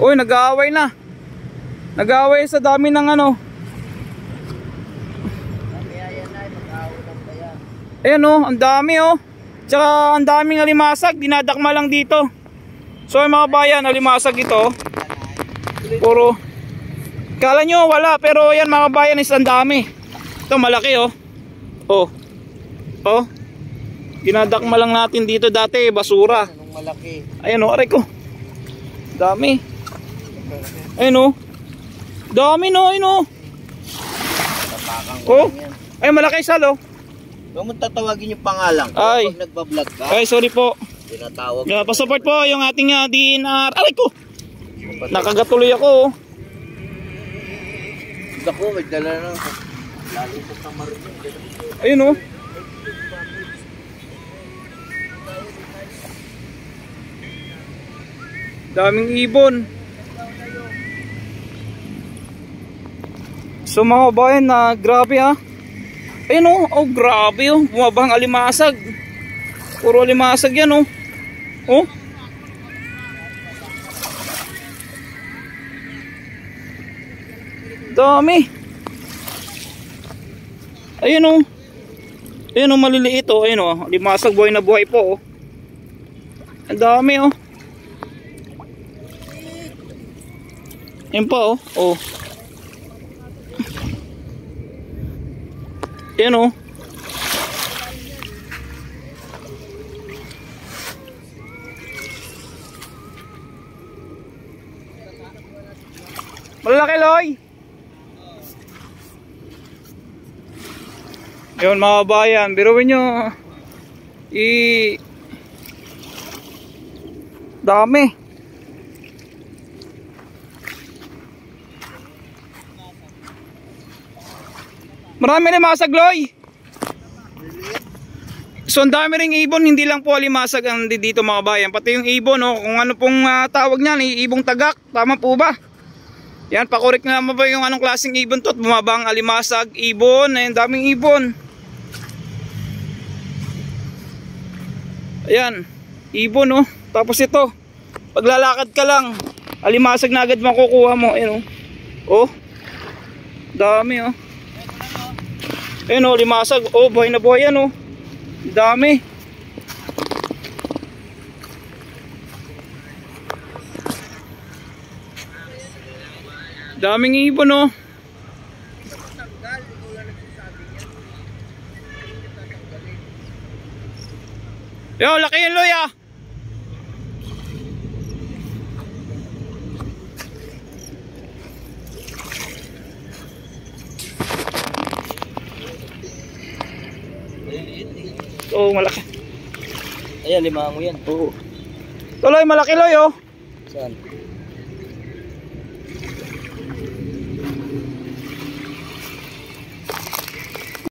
Uy, nag-aaway na. Nag-aaway sa dami ng ano. Ayan oh, ang dami oh. Tsaka ang daming alimasag, dinadakma lang dito. So mga bayan, alimasag ito. Puro. Kala nyo wala, pero yan mga bayan is ang dami. Ito malaki oh. Oh. Oh. Dinadakma lang natin dito dati, basura. Malaki. Ayan oh, aray ko. Dami. Ayan oh. Dami no, ayun oh. Oh. Ay malaki salo. Huwag mo tatawagin yung pangalan ko pag nagbablog ka. Ay, sorry po. Tinatawag. Pa-support po yung ating DNR. Aray ko. Nakagatuloy ako. Ako, may dala na. Lalo sa Camarines. Ayun oh. Daming ibon. So mga bayan na grabe ha. Ayun oh, oh grabe oh, bumabang alimasag. Puro alimasag yan oh. Oh. Dami. Ayun oh. Ayun oh, maliliit oh, ayun oh, alimasag buhay na buhay po oh. Ang dami oh. Ayun pa oh, oh. Yan o. Malaki loy. Yun mga bayan, biruin nyo. Dami. Marami rin masag loy. So ang dami ring ibon, hindi lang po alimasag ang dito mga bayan, pati yung ibon no, kung ano pong tawag niyan, ibong tagak, tama po ba? Yan, pakorek na naman ba yung anong klaseng ibon to, bumabang alimasag, ibon, ayun daming ibon. Ayan, ibon no, tapos ito, paglalakad ka lang, alimasag na agad makukuha mo, ayun oh. Oh, dami oh. Ayun o, limasag. Oh, buhay na buhay yan o. Dami. Daming ibon o. Yo, laki yan loy ah. Oo, malaki. Ayan, limango yan. Oo. Tuloy, malaki loy oh. Saan?